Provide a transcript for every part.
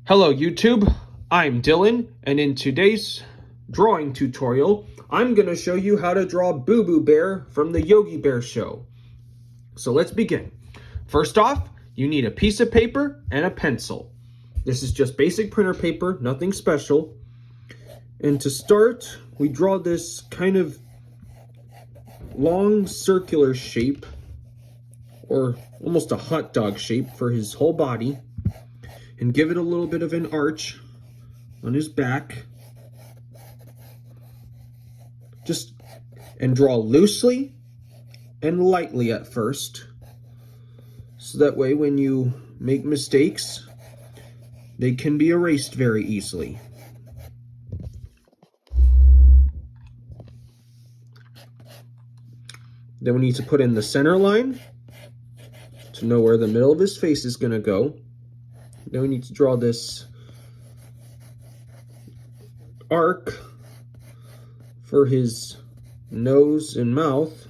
Hello YouTube, I'm Dylan, and in today's drawing tutorial, I'm going to show you how to draw Boo Boo Bear from the Yogi Bear show. So let's begin. First off, you need a piece of paper and a pencil. This is just basic printer paper, nothing special. And to start, we draw this kind of long circular shape, or almost a hot dog shape for his whole body. And give it a little bit of an arch on his back. And draw loosely and lightly at first. So that way when you make mistakes, they can be erased very easily. Then we need to put in the center line to know where the middle of his face is going to go. Then we need to draw this arc for his nose and mouth,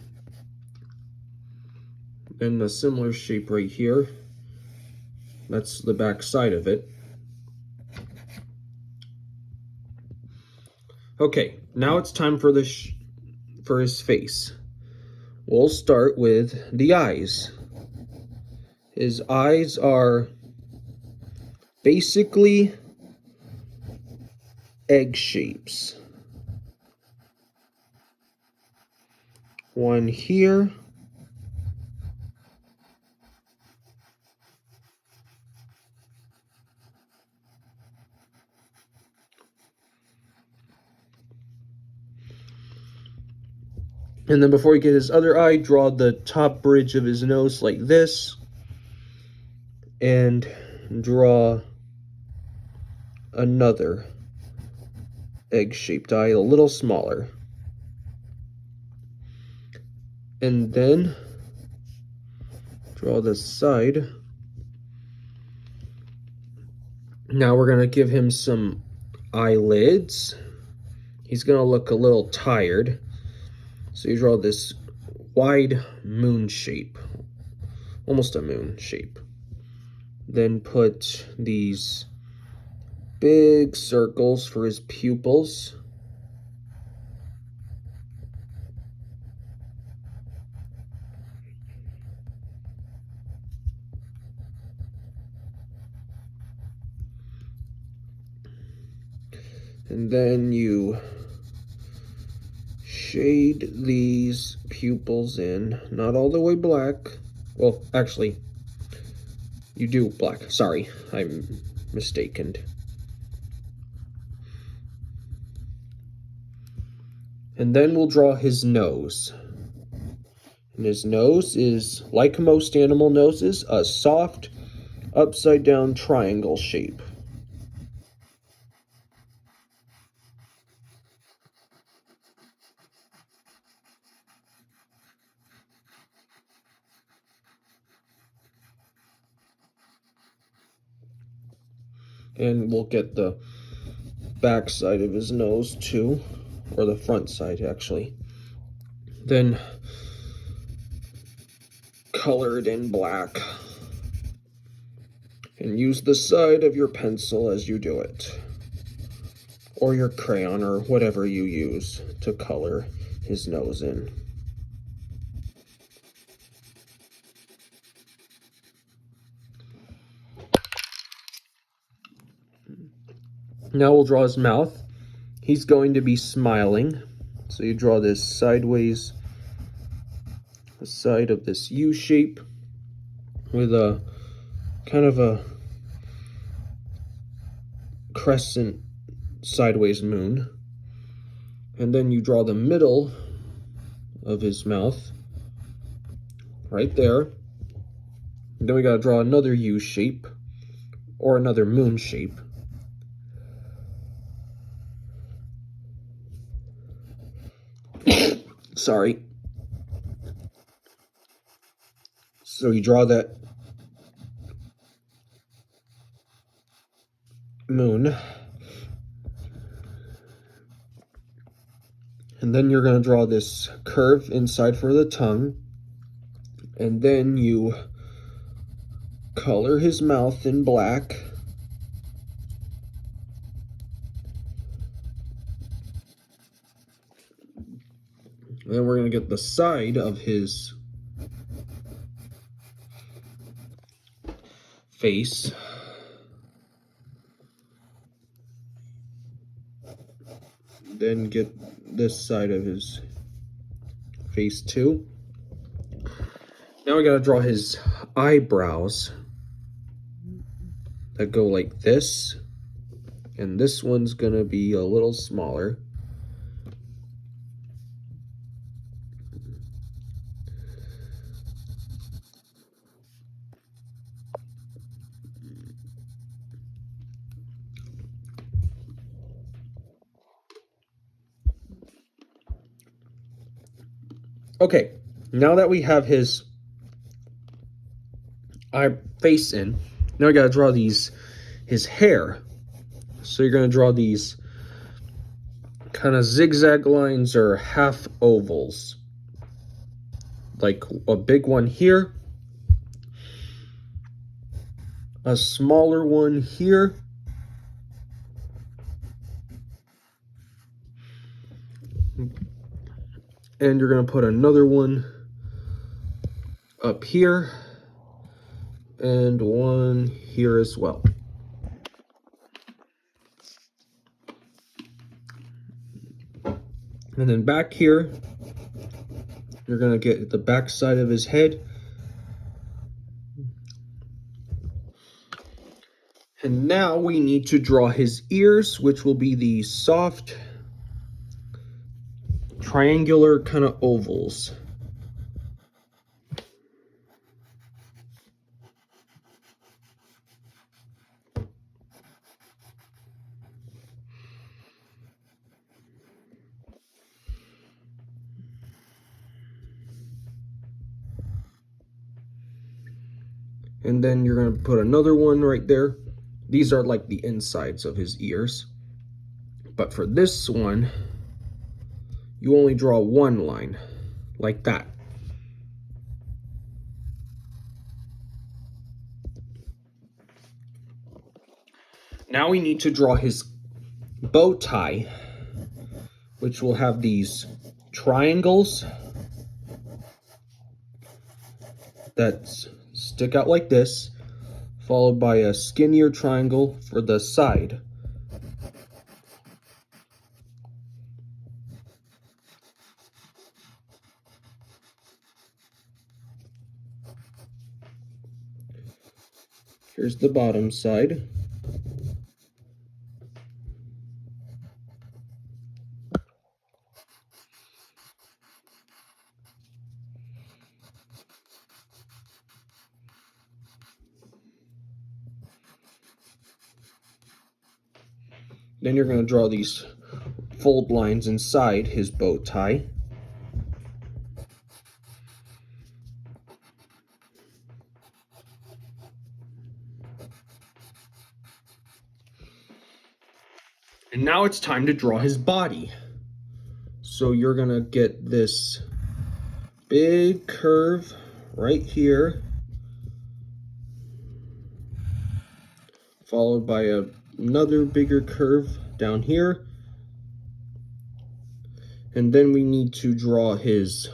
and a similar shape right here. That's the back side of it. Okay, now it's time for for his face. We'll start with the eyes. His eyes are basically egg shapes. One here. And then before you get his other eye, draw the top bridge of his nose like this. And draw another egg-shaped eye, a little smaller. And then draw the side. Now we're going to give him some eyelids. He's going to look a little tired. So you draw this wide moon shape, almost a moon shape. Then put these big circles for his pupils. And then you shade these pupils in, not all the way black. Well, actually, you do black. Sorry, I'm mistaken. And then we'll draw his nose. And his nose is, like most animal noses, a soft, upside-down triangle shape. And we'll get the back side of his nose too, or the front side actually. Then color it in black. And use the side of your pencil as you do it, or your crayon, or whatever you use to color his nose in. Now we'll draw his mouth. He's going to be smiling. So you draw this sideways, the side of this U shape with a kind of a crescent sideways moon. And then you draw the middle of his mouth right there. And then we gotta draw another U shape or another moon shape. Sorry. So you draw that moon. And then you're going to draw this curve inside for the tongue. And then you color his mouth in black. And then we're going to get the side of his face. Then get this side of his face too. Now we got to draw his eyebrows that go like this. And this one's going to be a little smaller. Okay, now that we have his face in, now we gotta draw his hair. So you're gonna draw these kind of zigzag lines or half ovals. Like a big one here, a smaller one here, and you're going to put another one up here and one here as well. And then back here, you're going to get the back side of his head. And now we need to draw his ears, which will be the soft triangular kind of ovals. And then you're going to put another one right there. These are like the insides of his ears. But for this one, you only draw one line, like that. Now we need to draw his bow tie, which will have these triangles that stick out like this, followed by a skinnier triangle for the side. Here's the bottom side. Then you're going to draw these fold lines inside his bow tie. And now it's time to draw his body. So you're going to get this big curve right here, followed by another bigger curve down here. And then we need to draw his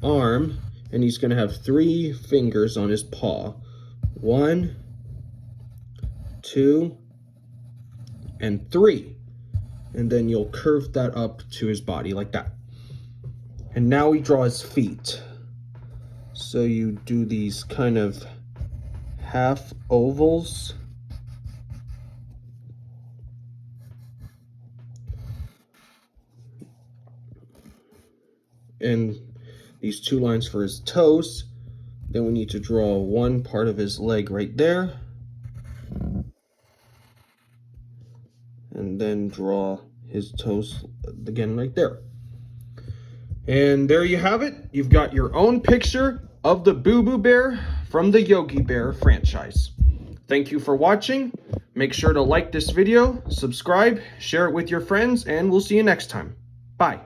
arm, and he's going to have 3 fingers on his paw. 1, 2, and 3. And then you'll curve that up to his body like that. And now we draw his feet. So you do these kind of half ovals. And these 2 lines for his toes. Then we need to draw one part of his leg right there. And then draw his toes again right there. And there you have it. You've got your own picture of the Boo Boo Bear from the Yogi Bear franchise. Thank you for watching. Make sure to like this video, subscribe, share it with your friends, and we'll see you next time. Bye.